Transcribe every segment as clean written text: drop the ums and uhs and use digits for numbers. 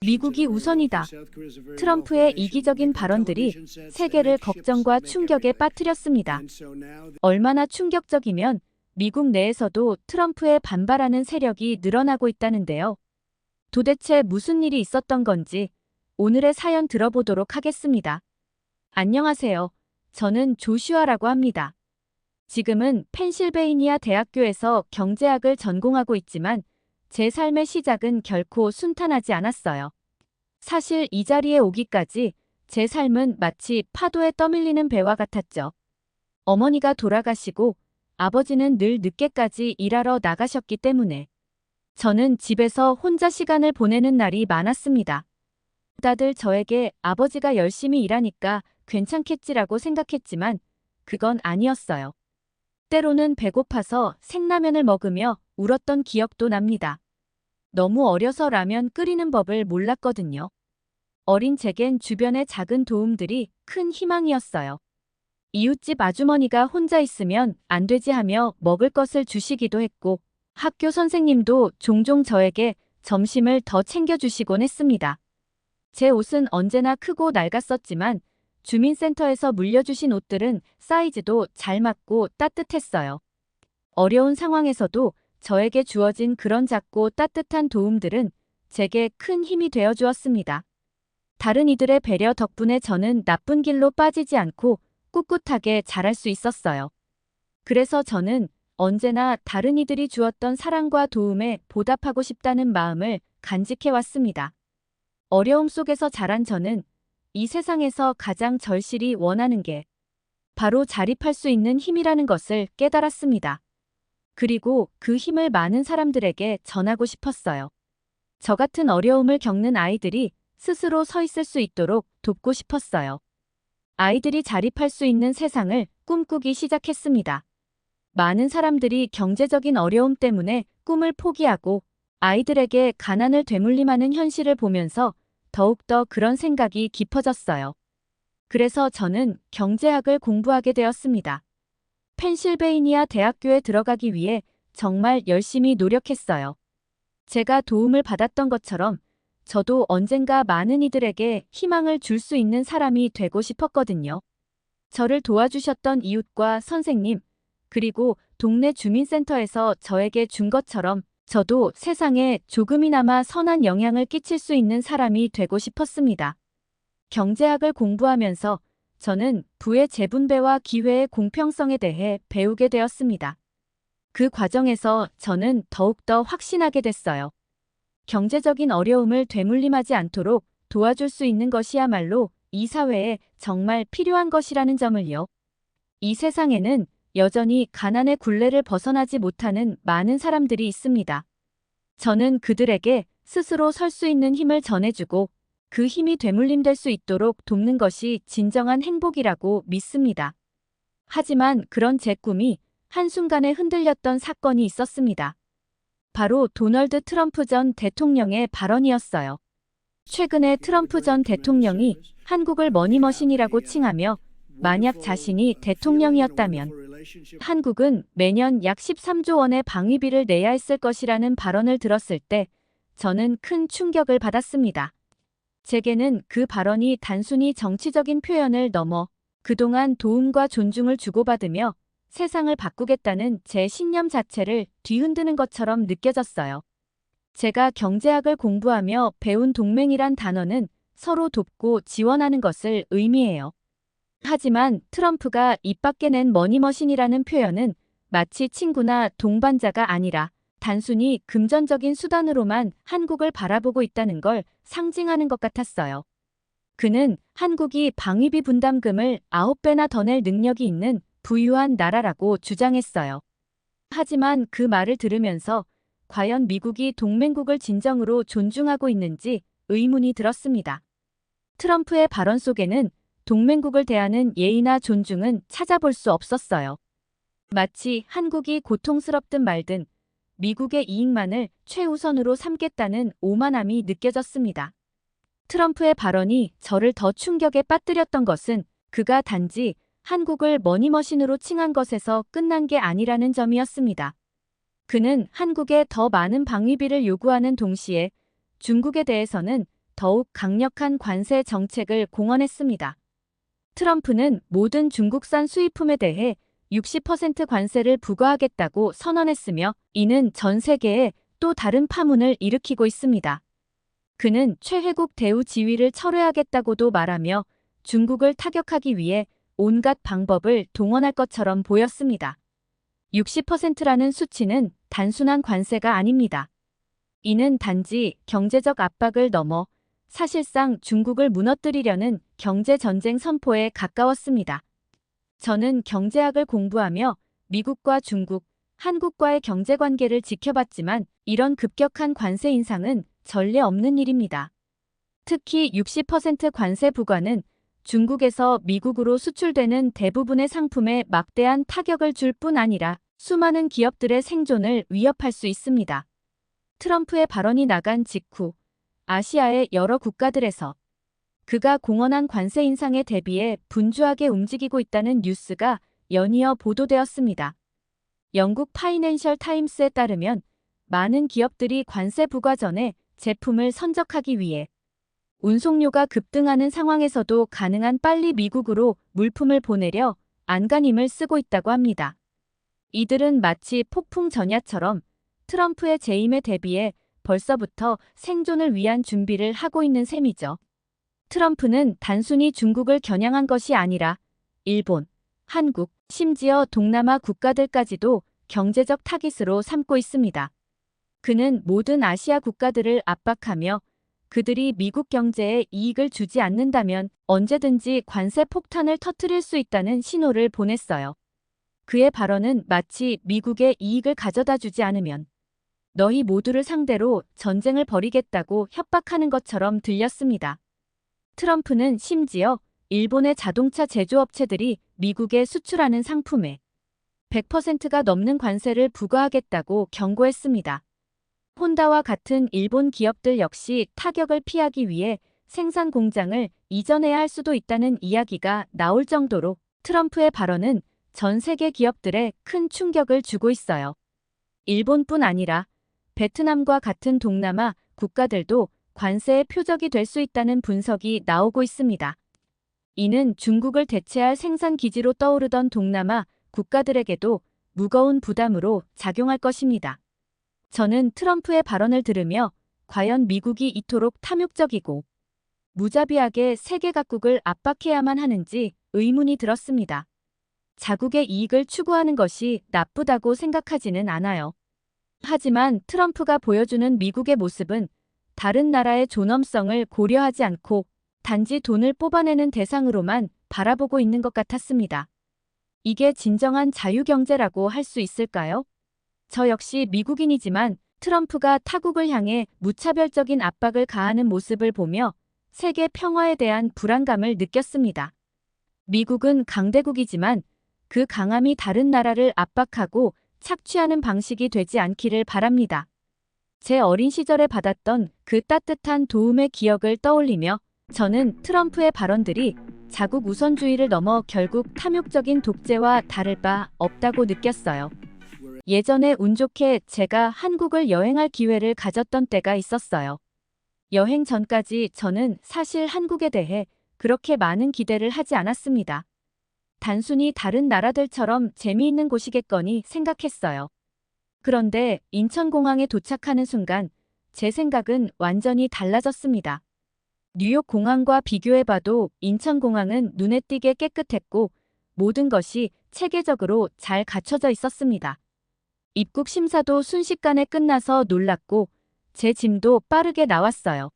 미국이 우선이다. 트럼프의 이기적인 발언들이 세계를 걱정과 충격에 빠뜨렸습니다. 얼마나 충격적이면 미국 내에서도 트럼프에 반발하는 세력이 늘어나고 있다는데요. 도대체 무슨 일이 있었던 건지 오늘의 사연 들어보도록 하겠습니다. 안녕하세요. 저는 조슈아라고 합니다. 지금은 펜실베이니아 대학교에서 경제학을 전공하고 있지만 제 삶의 시작은 결코 순탄하지 않았어요. 사실 이 자리에 오기까지 제 삶은 마치 파도에 떠밀리는 배와 같았죠. 어머니가 돌아가시고 아버지는 늘 늦게까지 일하러 나가셨기 때문에 저는 집에서 혼자 시간을 보내는 날이 많았습니다. 다들 저에게 아버지가 열심히 일하니까 괜찮겠지라고 생각했지만 그건 아니었어요. 때로는 배고파서 생라면을 먹으며 울었던 기억도 납니다. 너무 어려서 라면 끓이는 법을 몰랐거든요. 어린 제겐 주변의 작은 도움들이 큰 희망이었어요. 이웃집 아주머니가 혼자 있으면 안 되지 하며 먹을 것을 주시기도 했고 학교 선생님도 종종 저에게 점심을 더 챙겨주시곤 했습니다. 제 옷은 언제나 크고 낡았었지만 주민센터에서 물려주신 옷들은 사이즈도 잘 맞고 따뜻했어요. 어려운 상황에서도 저에게 주어진 그런 작고 따뜻한 도움들은 제게 큰 힘이 되어 주었습니다. 다른 이들의 배려 덕분에 저는 나쁜 길로 빠지지 않고 꿋꿋하게 자랄 수 있었어요. 그래서 저는 언제나 다른 이들이 주었던 사랑과 도움에 보답하고 싶다는 마음을 간직해왔습니다. 어려움 속에서 자란 저는 이 세상에서 가장 절실히 원하는 게 바로 자립할 수 있는 힘이라는 것을 깨달았습니다. 그리고 그 힘을 많은 사람들에게 전하고 싶었어요. 저 같은 어려움을 겪는 아이들이 스스로 서 있을 수 있도록 돕고 싶었어요. 아이들이 자립할 수 있는 세상을 꿈꾸기 시작했습니다. 많은 사람들이 경제적인 어려움 때문에 꿈을 포기하고 아이들에게 가난을 되물림하는 현실을 보면서 더욱더 그런 생각이 깊어졌어요. 그래서 저는 경제학을 공부하게 되었습니다. 펜실베이니아 대학교에 들어가기 위해 정말 열심히 노력했어요. 제가 도움을 받았던 것처럼 저도 언젠가 많은 이들에게 희망을 줄 수 있는 사람이 되고 싶었거든요. 저를 도와주셨던 이웃과 선생님, 그리고 동네 주민센터에서 저에게 준 것처럼 저도 세상에 조금이나마 선한 영향을 끼칠 수 있는 사람이 되고 싶었습니다. 경제학을 공부하면서 저는 부의 재분배와 기회의 공평성에 대해 배우게 되었습니다. 그 과정에서 저는 더욱더 확신하게 됐어요. 경제적인 어려움을 되물림하지 않도록 도와줄 수 있는 것이야말로 이 사회에 정말 필요한 것이라는 점을요. 이 세상에는 여전히 가난의 굴레를 벗어나지 못하는 많은 사람들이 있습니다. 저는 그들에게 스스로 설 수 있는 힘을 전해주고 그 힘이 되물림될 수 있도록 돕는 것이 진정한 행복이라고 믿습니다. 하지만 그런 제 꿈이 한순간에 흔들렸던 사건이 있었습니다. 바로 도널드 트럼프 전 대통령의 발언이었어요. 최근에 트럼프 전 대통령이 한국을 머니머신이라고 칭하며 만약 자신이 대통령이었다면 한국은 매년 약 13조 원의 방위비를 내야 했을 것이라는 발언을 들었을 때 저는 큰 충격을 받았습니다. 제게는 그 발언이 단순히 정치적인 표현을 넘어 그동안 도움과 존중을 주고받으며 세상을 바꾸겠다는 제 신념 자체를 뒤흔드는 것처럼 느껴졌어요. 제가 경제학을 공부하며 배운 동맹이란 단어는 서로 돕고 지원하는 것을 의미해요. 하지만 트럼프가 입 밖에 낸 머니머신이라는 표현은 마치 친구나 동반자가 아니라 단순히 금전적인 수단으로만 한국을 바라보고 있다는 걸 상징하는 것 같았어요. 그는 한국이 방위비 분담금을 9배나 더 낼 능력이 있는 부유한 나라라고 주장했어요. 하지만 그 말을 들으면서 과연 미국이 동맹국을 진정으로 존중하고 있는지 의문이 들었습니다. 트럼프의 발언 속에는 동맹국을 대하는 예의나 존중은 찾아볼 수 없었어요. 마치 한국이 고통스럽든 말든 미국의 이익만을 최우선으로 삼겠다는 오만함이 느껴졌습니다. 트럼프의 발언이 저를 더 충격에 빠뜨렸던 것은 그가 단지 한국을 머니머신으로 칭한 것에서 끝난 게 아니라는 점이었습니다. 그는 한국에 더 많은 방위비를 요구하는 동시에 중국에 대해서는 더욱 강력한 관세 정책을 공언했습니다. 트럼프는 모든 중국산 수입품에 대해 60% 관세를 부과하겠다고 선언했으며 이는 전 세계에 또 다른 파문을 일으키고 있습니다. 그는 최회국 대우 지위를 철회하겠다고도 말하며 중국을 타격하기 위해 온갖 방법을 동원할 것처럼 보였습니다. 60%라는 수치는 단순한 관세가 아닙니다. 이는 단지 경제적 압박을 넘어 사실상 중국을 무너뜨리려는 경제전쟁 선포에 가까웠습니다. 저는 경제학을 공부하며 미국과 중국, 한국과의 경제관계를 지켜봤지만 이런 급격한 관세 인상은 전례 없는 일입니다. 특히 60% 관세 부과는 중국에서 미국으로 수출되는 대부분의 상품에 막대한 타격을 줄 뿐 아니라 수많은 기업들의 생존을 위협할 수 있습니다. 트럼프의 발언이 나간 직후 아시아의 여러 국가들에서 그가 공언한 관세 인상에 대비해 분주하게 움직이고 있다는 뉴스가 연이어 보도되었습니다. 영국 파이낸셜 타임스에 따르면 많은 기업들이 관세 부과 전에 제품을 선적하기 위해 운송료가 급등하는 상황에서도 가능한 빨리 미국으로 물품을 보내려 안간힘을 쓰고 있다고 합니다. 이들은 마치 폭풍 전야처럼 트럼프의 재임에 대비해 벌써부터 생존을 위한 준비를 하고 있는 셈이죠. 트럼프는 단순히 중국을 겨냥한 것이 아니라 일본, 한국, 심지어 동남아 국가들까지도 경제적 타깃으로 삼고 있습니다. 그는 모든 아시아 국가들을 압박하며 그들이 미국 경제에 이익을 주지 않는다면 언제든지 관세 폭탄을 터뜨릴 수 있다는 신호를 보냈어요. 그의 발언은 마치 미국의 이익을 가져다 주지 않으면 너희 모두를 상대로 전쟁을 벌이겠다고 협박하는 것처럼 들렸습니다. 트럼프는 심지어 일본의 자동차 제조업체들이 미국에 수출하는 상품에 100%가 넘는 관세를 부과하겠다고 경고했습니다. 혼다와 같은 일본 기업들 역시 타격을 피하기 위해 생산 공장을 이전해야 할 수도 있다는 이야기가 나올 정도로 트럼프의 발언은 전 세계 기업들에 큰 충격을 주고 있어요. 일본뿐 아니라 베트남과 같은 동남아 국가들도 관세의 표적이 될 수 있다는 분석이 나오고 있습니다. 이는 중국을 대체할 생산 기지로 떠오르던 동남아 국가들에게도 무거운 부담으로 작용할 것입니다. 저는 트럼프의 발언을 들으며 과연 미국이 이토록 탐욕적이고 무자비하게 세계 각국을 압박해야만 하는지 의문이 들었습니다. 자국의 이익을 추구하는 것이 나쁘다고 생각하지는 않아요. 하지만 트럼프가 보여주는 미국의 모습은 다른 나라의 존엄성을 고려하지 않고 단지 돈을 뽑아내는 대상으로만 바라보고 있는 것 같았습니다. 이게 진정한 자유경제라고 할 수 있을까요? 저 역시 미국인이지만 트럼프가 타국을 향해 무차별적인 압박을 가하는 모습을 보며 세계 평화에 대한 불안감을 느꼈습니다. 미국은 강대국이지만 그 강함이 다른 나라를 압박하고 착취하는 방식이 되지 않기를 바랍니다. 제 어린 시절에 받았던 그 따뜻한 도움의 기억을 떠올리며 저는 트럼프의 발언들이 자국 우선주의를 넘어 결국 탐욕적인 독재와 다를 바 없다고 느꼈어요. 예전에 운 좋게 제가 한국을 여행할 기회를 가졌던 때가 있었어요. 여행 전까지 저는 사실 한국에 대해 그렇게 많은 기대를 하지 않았습니다. 단순히 다른 나라들처럼 재미있는 곳이겠거니 생각했어요. 그런데 인천공항에 도착하는 순간 제 생각은 완전히 달라졌습니다. 뉴욕 공항과 비교해봐도 인천공항은 눈에 띄게 깨끗했고 모든 것이 체계적으로 잘 갖춰져 있었습니다. 입국 심사도 순식간에 끝나서 놀랐고 제 짐도 빠르게 나왔어요.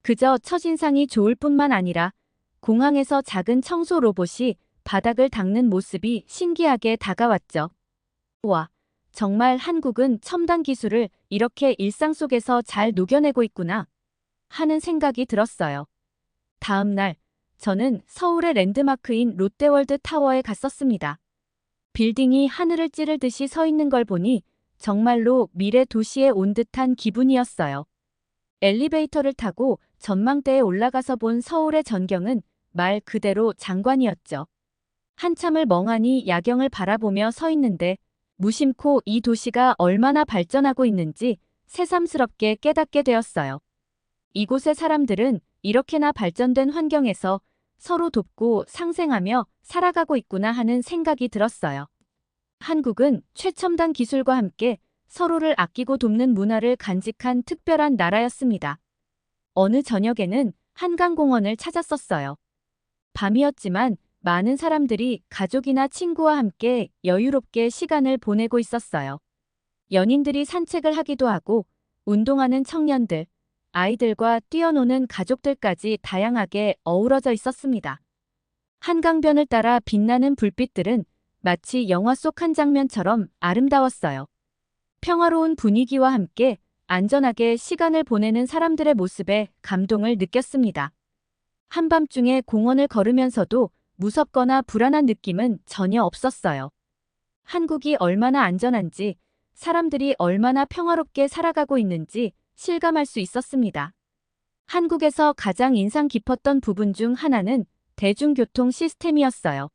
그저 첫인상이 좋을 뿐만 아니라 공항에서 작은 청소 로봇이 바닥을 닦는 모습이 신기하게 다가왔죠. 와, 정말 한국은 첨단 기술을 이렇게 일상 속에서 잘 녹여내고 있구나 하는 생각이 들었어요. 다음 날 저는 서울의 랜드마크인 롯데월드 타워에 갔었습니다. 빌딩이 하늘을 찌르듯이 서 있는 걸 보니 정말로 미래 도시에 온 듯한 기분이었어요. 엘리베이터를 타고 전망대에 올라가서 본 서울의 전경은 말 그대로 장관이었죠. 한참을 멍하니 야경을 바라보며 서 있는데 무심코 이 도시가 얼마나 발전하고 있는지 새삼스럽게 깨닫게 되었어요. 이곳의 사람들은 이렇게나 발전된 환경에서 서로 돕고 상생하며 살아가고 있구나 하는 생각이 들었어요. 한국은 최첨단 기술과 함께 서로를 아끼고 돕는 문화를 간직한 특별한 나라였습니다. 어느 저녁에는 한강공원을 찾았었어요. 밤이었지만 많은 사람들이 가족이나 친구와 함께 여유롭게 시간을 보내고 있었어요. 연인들이 산책을 하기도 하고 운동하는 청년들, 아이들과 뛰어노는 가족들까지 다양하게 어우러져 있었습니다. 한강변을 따라 빛나는 불빛들은 마치 영화 속 한 장면처럼 아름다웠어요. 평화로운 분위기와 함께 안전하게 시간을 보내는 사람들의 모습에 감동을 느꼈습니다. 한밤중에 공원을 걸으면서도 무섭거나 불안한 느낌은 전혀 없었어요. 한국이 얼마나 안전한지, 사람들이 얼마나 평화롭게 살아가고 있는지 실감할 수 있었습니다. 한국에서 가장 인상 깊었던 부분 중 하나는 대중교통 시스템이었어요.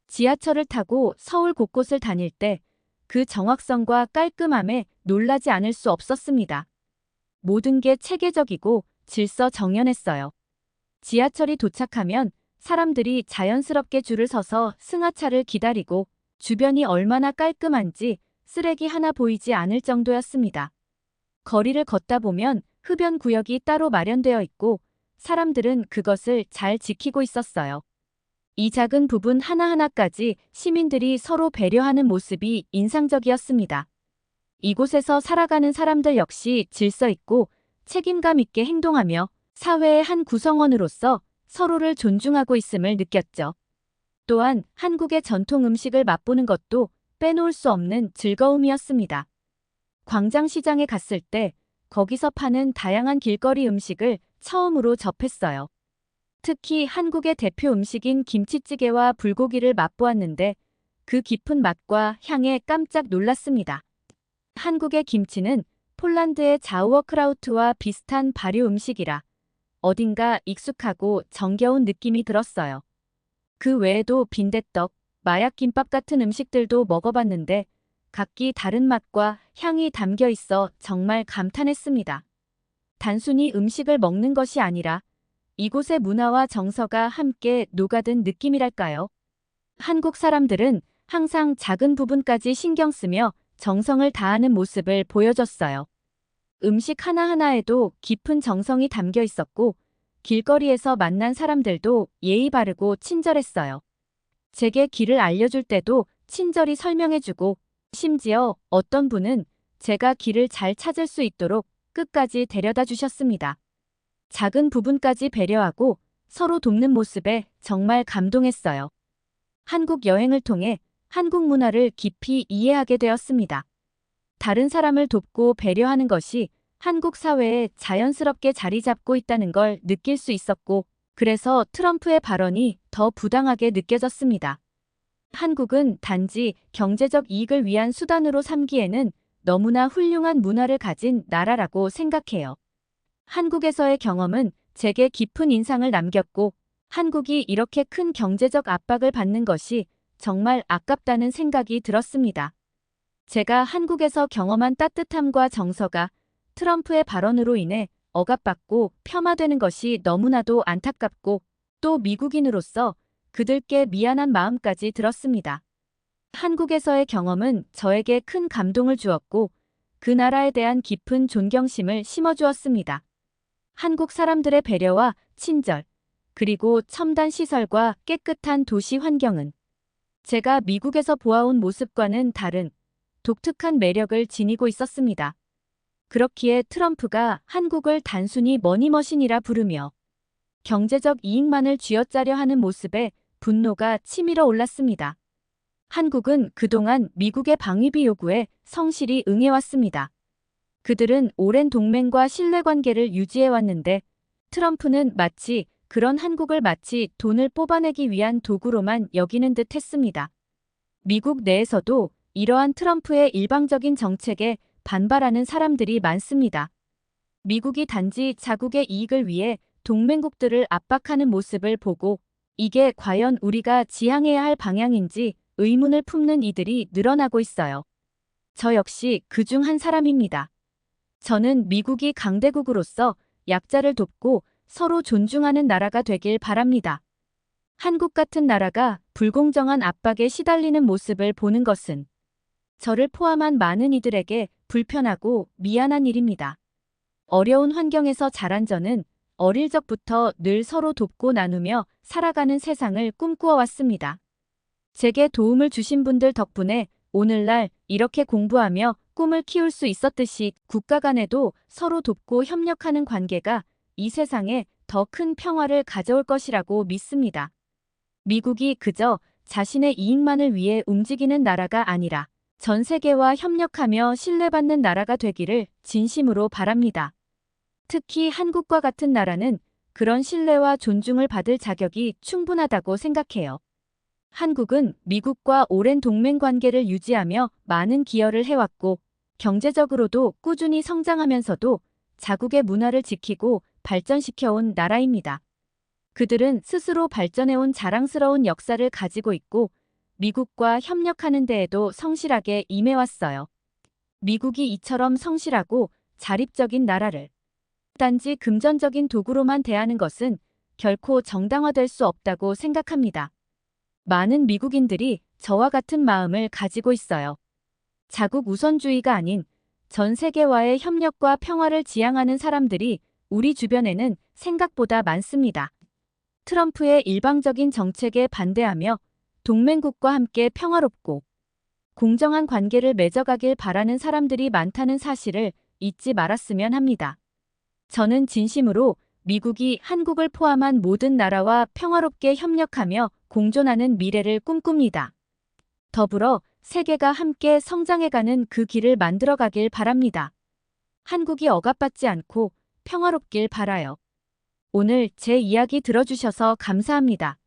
지하철을 타고 서울 곳곳을 다닐 때 그 정확성과 깔끔함에 놀라지 않을 수 없었습니다. 모든 게 체계적이고 질서 정연했어요. 지하철이 도착하면 사람들이 자연스럽게 줄을 서서 승하차를 기다리고 주변이 얼마나 깔끔한지 쓰레기 하나 보이지 않을 정도였습니다. 거리를 걷다 보면 흡연 구역이 따로 마련되어 있고 사람들은 그것을 잘 지키고 있었어요. 이 작은 부분 하나하나까지 시민들이 서로 배려하는 모습이 인상적이었습니다. 이곳에서 살아가는 사람들 역시 질서 있고 책임감 있게 행동하며 사회의 한 구성원으로서 서로를 존중하고 있음을 느꼈죠. 또한 한국의 전통 음식을 맛보는 것도 빼놓을 수 없는 즐거움이었습니다. 광장시장에 갔을 때 거기서 파는 다양한 길거리 음식을 처음으로 접했어요. 특히 한국의 대표 음식인 김치찌개와 불고기를 맛보았는데 그 깊은 맛과 향에 깜짝 놀랐습니다. 한국의 김치는 폴란드의 자우어크라우트와 비슷한 발효 음식이라 어딘가 익숙하고 정겨운 느낌이 들었어요. 그 외에도 빈대떡, 마약김밥 같은 음식들도 먹어봤는데 각기 다른 맛과 향이 담겨 있어 정말 감탄했습니다. 단순히 음식을 먹는 것이 아니라 이곳의 문화와 정서가 함께 녹아든 느낌이랄까요. 한국 사람들은 항상 작은 부분까지 신경 쓰며 정성을 다하는 모습을 보여줬어요. 음식 하나하나에도 깊은 정성이 담겨 있었고 길거리에서 만난 사람들도 예의 바르고 친절했어요. 제게 길을 알려줄 때도 친절히 설명해주고 심지어 어떤 분은 제가 길을 잘 찾을 수 있도록 끝까지 데려다 주셨습니다. 작은 부분까지 배려하고 서로 돕는 모습에 정말 감동했어요. 한국 여행을 통해 한국 문화를 깊이 이해하게 되었습니다. 다른 사람을 돕고 배려하는 것이 한국 사회에 자연스럽게 자리 잡고 있다는 걸 느낄 수 있었고, 그래서 트럼프의 발언이 더 부당하게 느껴졌습니다. 한국은 단지 경제적 이익을 위한 수단으로 삼기에는 너무나 훌륭한 문화를 가진 나라라고 생각해요. 한국에서의 경험은 제게 깊은 인상을 남겼고 한국이 이렇게 큰 경제적 압박을 받는 것이 정말 아깝다는 생각이 들었습니다. 제가 한국에서 경험한 따뜻함과 정서가 트럼프의 발언으로 인해 억압받고 폄하되는 것이 너무나도 안타깝고 또 미국인으로서 그들께 미안한 마음까지 들었습니다. 한국에서의 경험은 저에게 큰 감동을 주었고 그 나라에 대한 깊은 존경심을 심어주었습니다. 한국 사람들의 배려와 친절, 그리고 첨단 시설과 깨끗한 도시 환경은 제가 미국에서 보아온 모습과는 다른 독특한 매력을 지니고 있었습니다. 그렇기에 트럼프가 한국을 단순히 머니머신이라 부르며 경제적 이익만을 쥐어짜려 하는 모습에 분노가 치밀어 올랐습니다. 한국은 그동안 미국의 방위비 요구에 성실히 응해왔습니다. 그들은 오랜 동맹과 신뢰관계를 유지해왔는데 트럼프는 마치 그런 한국을 마치 돈을 뽑아내기 위한 도구로만 여기는 듯 했습니다. 미국 내에서도 이러한 트럼프의 일방적인 정책에 반발하는 사람들이 많습니다. 미국이 단지 자국의 이익을 위해 동맹국들을 압박하는 모습을 보고 이게 과연 우리가 지향해야 할 방향인지 의문을 품는 이들이 늘어나고 있어요. 저 역시 그중 한 사람입니다. 저는 미국이 강대국으로서 약자를 돕고 서로 존중하는 나라가 되길 바랍니다. 한국 같은 나라가 불공정한 압박에 시달리는 모습을 보는 것은 저를 포함한 많은 이들에게 불편하고 미안한 일입니다. 어려운 환경에서 자란 저는 어릴 적부터 늘 서로 돕고 나누며 살아가는 세상을 꿈꾸어 왔습니다. 제게 도움을 주신 분들 덕분에 오늘날 이렇게 공부하며 꿈을 키울 수 있었듯이 국가 간에도 서로 돕고 협력하는 관계가 이 세상에 더 큰 평화를 가져올 것이라고 믿습니다. 미국이 그저 자신의 이익만을 위해 움직이는 나라가 아니라 전 세계와 협력하며 신뢰받는 나라가 되기를 진심으로 바랍니다. 특히 한국과 같은 나라는 그런 신뢰와 존중을 받을 자격이 충분하다고 생각해요. 한국은 미국과 오랜 동맹 관계를 유지하며 많은 기여를 해왔고 경제적으로도 꾸준히 성장하면서도 자국의 문화를 지키고 발전시켜온 나라입니다. 그들은 스스로 발전해온 자랑스러운 역사를 가지고 있고 미국과 협력하는 데에도 성실하게 임해왔어요. 미국이 이처럼 성실하고 자립적인 나라를 단지 금전적인 도구로만 대하는 것은 결코 정당화될 수 없다고 생각합니다. 많은 미국인들이 저와 같은 마음을 가지고 있어요. 자국 우선주의가 아닌 전 세계와의 협력과 평화를 지향하는 사람들이 우리 주변에는 생각보다 많습니다. 트럼프의 일방적인 정책에 반대하며 동맹국과 함께 평화롭고 공정한 관계를 맺어가길 바라는 사람들이 많다는 사실을 잊지 말았으면 합니다. 저는 진심으로 미국이 한국을 포함한 모든 나라와 평화롭게 협력하며 공존하는 미래를 꿈꿉니다. 더불어 세계가 함께 성장해가는 그 길을 만들어가길 바랍니다. 한국이 억압받지 않고 평화롭길 바라요. 오늘 제 이야기 들어주셔서 감사합니다.